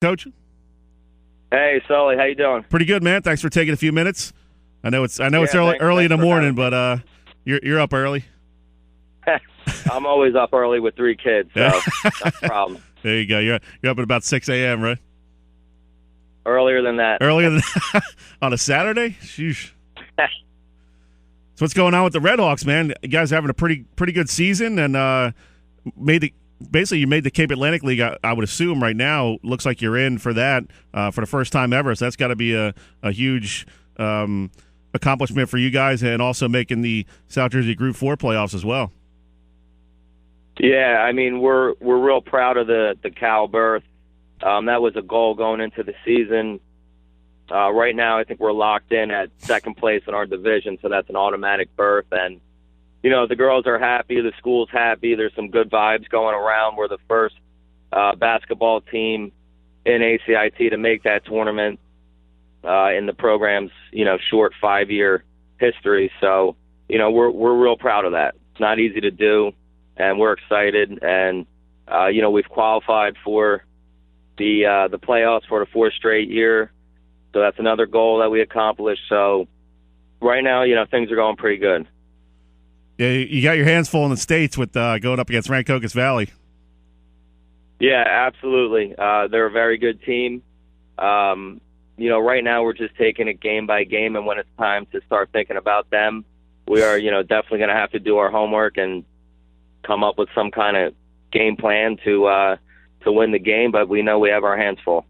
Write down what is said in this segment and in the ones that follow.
Coach? Hey, Sully, how you doing? Pretty good, man. Thanks for taking a few minutes. I know it's early in the morning, but you're up early. I'm always up early with 3 kids, so not a problem. There you go. You're up at about 6 a.m., right? Earlier than that. On a Saturday? Sheesh. So what's going on with the Redhawks, man? You guys are having a pretty good season, and you made the Cape Atlantic League. I would assume right now. Looks like you're in for that for the first time ever. So that's got to be a huge accomplishment for you guys, and also making the South Jersey Group 4 playoffs as well. Yeah, I mean we're real proud of the Cal berth. That was a goal going into the season. Right now, I think we're locked in at second place in our division, so that's an automatic berth. And, the girls are happy, the school's happy, there's some good vibes going around. We're the first basketball team in ACIT to make that tournament in the program's, short 5-year history. So, we're real proud of that. It's not easy to do, and we're excited. And, we've qualified for the playoffs for the 4th straight year. So that's another goal that we accomplished. So right now, things are going pretty good. Yeah, you got your hands full in the States with going up against Rancocas Valley. Yeah, absolutely. They're a very good team. Right now we're just taking it game by game, and when it's time to start thinking about them, we are, definitely going to have to do our homework and come up with some kind of game plan to win the game, but we know we have our hands full.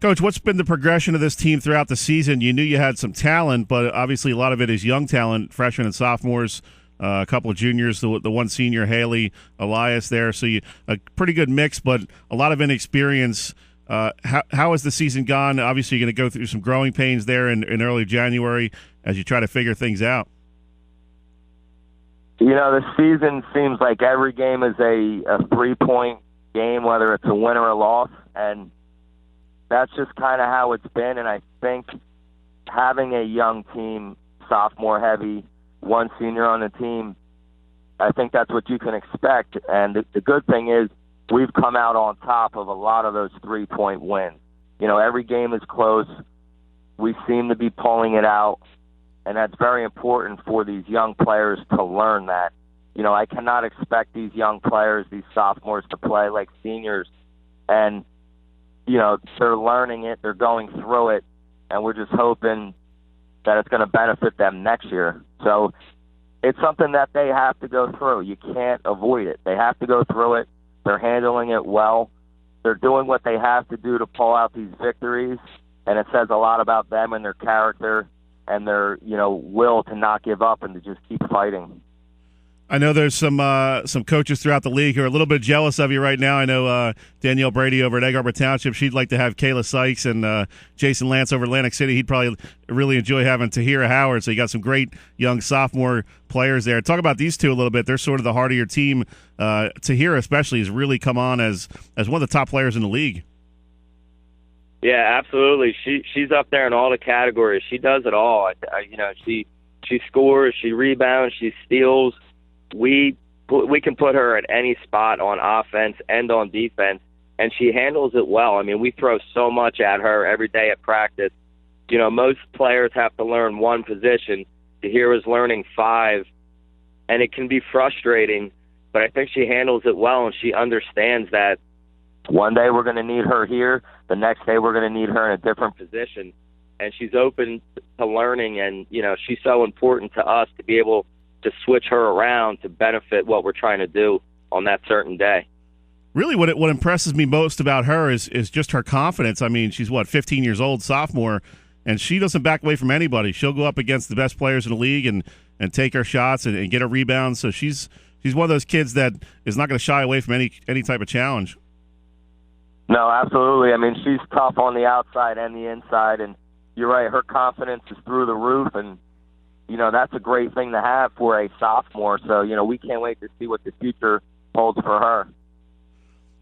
Coach, what's been the progression of this team throughout the season? You knew you had some talent, but obviously a lot of it is young talent, freshmen and sophomores, a couple of juniors, the one senior, Haley, Elias there. So a pretty good mix, but a lot of inexperience. How has the season gone? Obviously you're going to go through some growing pains there in early January as you try to figure things out. The season seems like every game is a 3-point game, whether it's a win or a loss, and that's just kind of how it's been. And I think having a young team, sophomore heavy, one senior on the team, I think that's what you can expect. And the good thing is we've come out on top of a lot of those 3-point wins. Every game is close. We seem to be pulling it out, and that's very important for these young players to learn that. I cannot expect these young players, these sophomores, to play like seniors. And they're learning it, they're going through it, and we're just hoping that it's going to benefit them next year. So it's something that they have to go through. You can't avoid it. They have to go through it. They're handling it well. They're doing what they have to do to pull out these victories, and it says a lot about them and their character and their will to not give up and to just keep fighting. I know there's some coaches throughout the league who are a little bit jealous of you right now. I know Danielle Brady over at Egg Harbor Township, she'd like to have Kayla Sykes, and Jason Lance over Atlantic City. He'd probably really enjoy having Tahira Howard. So you got some great young sophomore players there. Talk about these two a little bit. They're sort of the heart of your team. Tahira especially has really come on as one of the top players in the league. Yeah, absolutely. She's up there in all the categories. She does it all. She scores, she rebounds, she steals. We can put her at any spot on offense and on defense, and she handles it well. I mean, we throw so much at her every day at practice. Most players have to learn one position. Tahira's learning 5, and it can be frustrating, but I think she handles it well, and she understands that one day we're going to need her here, the next day we're going to need her in a different position, and she's open to learning, and, she's so important to us to be able to switch her around to benefit what we're trying to do on that certain day. Really, what impresses me most about her is just her confidence. I mean, she's 15 years old, sophomore, and she doesn't back away from anybody. She'll go up against the best players in the league and take her shots and get her rebounds. So she's one of those kids that is not going to shy away from any type of challenge. No, absolutely. I mean, she's tough on the outside and the inside, and you're right, her confidence is through the roof, and that's a great thing to have for a sophomore. So, we can't wait to see what the future holds for her.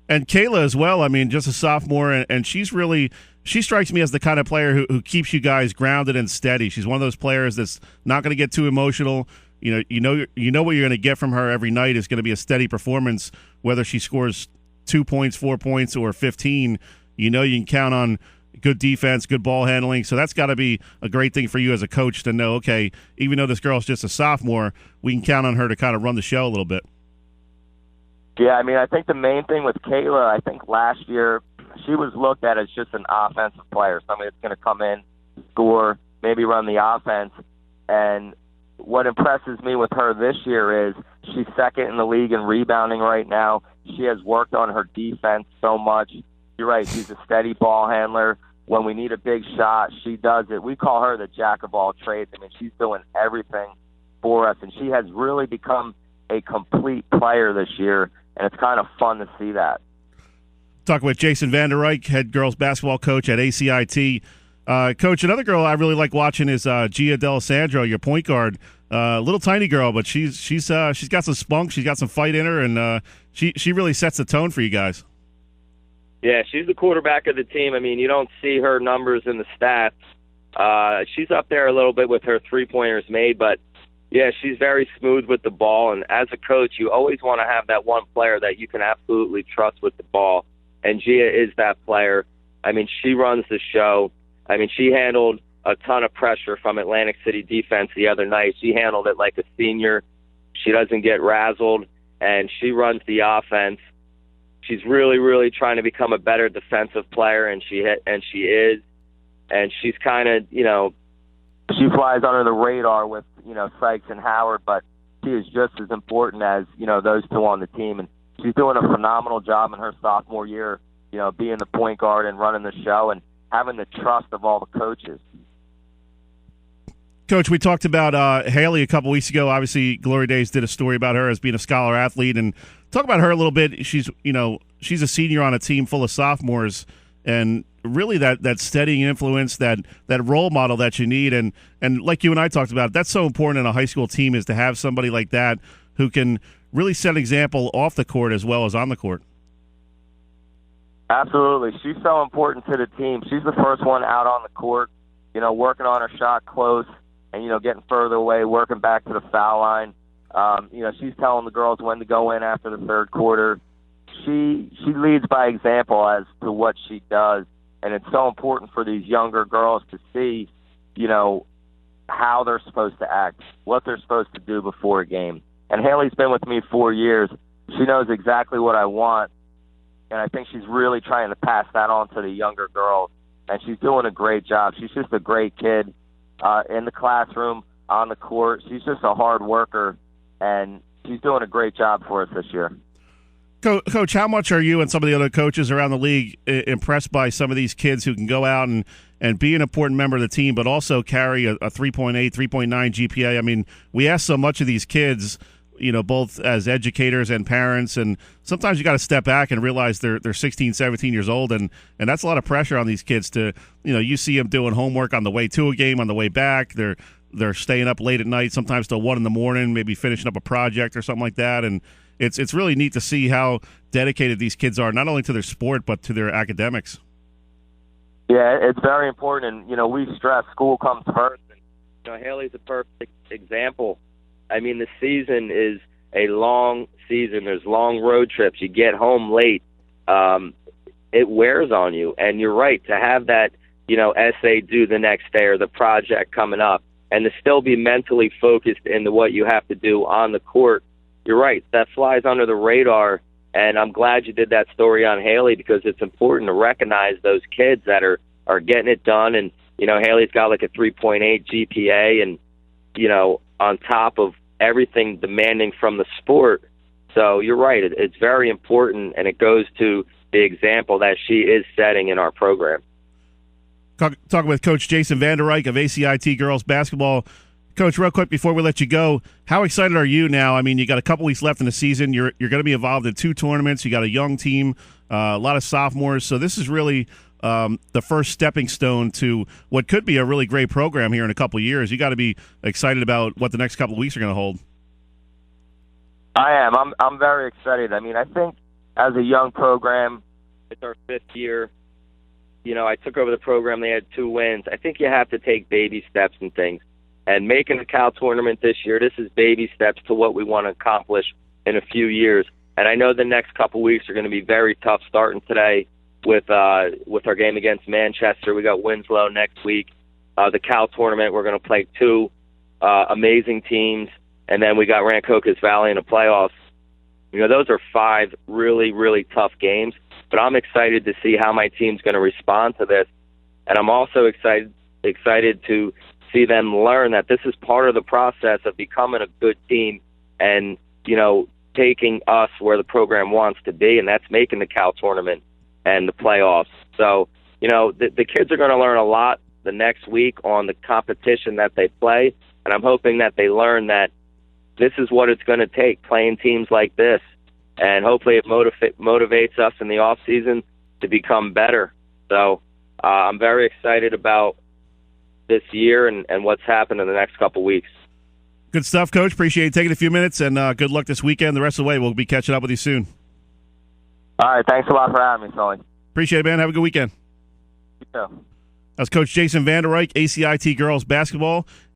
And Kayla as well. I mean, just a sophomore, and she strikes me as the kind of player who keeps you guys grounded and steady. She's one of those players that's not going to get too emotional. You know what you're going to get from her every night is going to be a steady performance, whether she scores 2 points, 4 points, or 15. You know you can count on good defense, good ball handling. So that's got to be a great thing for you as a coach to know, okay, even though this girl's just a sophomore, we can count on her to kind of run the show a little bit. Yeah, I mean, I think the main thing with Kayla, I think last year she was looked at as just an offensive player, somebody that's going to come in, score, maybe run the offense. And what impresses me with her this year is she's second in the league in rebounding right now. She has worked on her defense so much. You're right, she's a steady ball handler. When we need a big shot, she does it. We call her the jack of all trades. I mean, she's doing everything for us, and she has really become a complete player this year, and it's kind of fun to see that. Talking with Jason Vander, head girls basketball coach at ACIT. Coach, another girl I really like watching is Gia D'Alessandro, your point guard. Little tiny girl, but she's got some spunk. She's got some fight in her, and she really sets the tone for you guys. Yeah, she's the quarterback of the team. I mean, you don't see her numbers in the stats. She's up there a little bit with her three-pointers made, but, yeah, she's very smooth with the ball. And as a coach, you always want to have that one player that you can absolutely trust with the ball. And Gia is that player. I mean, she runs the show. I mean, she handled a ton of pressure from Atlantic City defense the other night. She handled it like a senior. She doesn't get razzled, and she runs the offense. She's really, really trying to become a better defensive player, and she is. And she's kind of, she flies under the radar with, Sykes and Howard, but she is just as important as, those two on the team. And she's doing a phenomenal job in her sophomore year, being the point guard and running the show and having the trust of all the coaches. Coach, we talked about Haley a couple weeks ago. Obviously, Glory Days did a story about her as being a scholar athlete, and talk about her a little bit. She's a senior on a team full of sophomores, and really that steadying influence, that role model that you need, and like you and I talked about, that's so important in a high school team, is to have somebody like that who can really set an example off the court as well as on the court. Absolutely. She's so important to the team. She's the first one out on the court, working on her shot close and, getting further away, working back to the foul line. She's telling the girls when to go in after the third quarter. She leads by example as to what she does, and it's so important for these younger girls to see, how they're supposed to act, what they're supposed to do before a game. And Haley's been with me 4 years. She knows exactly what I want, and I think she's really trying to pass that on to the younger girls, and she's doing a great job. She's just a great kid in the classroom, on the court. She's just a hard worker, and she's doing a great job for us this year. Coach, how much are you and some of the other coaches around the league impressed by some of these kids who can go out and be an important member of the team, but also carry a 3.8, 3.9 GPA? I mean, we ask so much of these kids, both as educators and parents, and sometimes you got to step back and realize they're 16, 17 years old, and that's a lot of pressure on these kids to, you see them doing homework on the way to a game, on the way back. They're staying up late at night, sometimes till 1 a.m, maybe finishing up a project or something like that, and it's really neat to see how dedicated these kids are, not only to their sport but to their academics. Yeah, it's very important, and we stress school comes first. And Haley's a perfect example. I mean, the season is a long season. There's long road trips. You get home late. It wears on you, and you're right to have that essay due the next day or the project coming up, and to still be mentally focused into what you have to do on the court. You're right, that flies under the radar, and I'm glad you did that story on Haley, because it's important to recognize those kids that are getting it done. And, Haley's got like a 3.8 GPA and, on top of everything demanding from the sport. So you're right, it's very important, and it goes to the example that she is setting in our program. Talking with Coach Jason Vander of ACIT girls basketball. Coach, real quick before we let you go, how excited are you now? I mean, you got a couple weeks left in the season. You're going to be involved in 2 tournaments. You got a young team, a lot of sophomores. So this is really the first stepping stone to what could be a really great program here in a couple of years. You got to be excited about what the next couple of weeks are going to hold. I am. I'm very excited. I mean, I think as a young program, it's our 5th year. I took over the program. They had 2 wins. I think you have to take baby steps and things. And making the Cal tournament this year, this is baby steps to what we want to accomplish in a few years. And I know the next couple weeks are going to be very tough starting today. with our game against Manchester. We got Winslow next week. The Cal tournament, we're going to play 2 amazing teams, and then we got Rancocas Valley in the playoffs. Those are 5 really, really tough games, but I'm excited to see how my team's going to respond to this, and I'm also excited to see them learn that this is part of the process of becoming a good team and, taking us where the program wants to be, and that's making the Cal tournament and the playoffs. So, the kids are going to learn a lot the next week on the competition that they play, and I'm hoping that they learn that this is what it's going to take, playing teams like this, and hopefully it motivates us in the off season to become better. So I'm very excited about this year and what's happened in the next couple weeks. Good stuff, Coach. Appreciate you taking a few minutes, and good luck this weekend. The rest of the way, we'll be catching up with you soon. All right, thanks a lot for having me, Sully. Appreciate it, man. Have a good weekend. You too. That's Coach Jason Vander, ACIT girls basketball.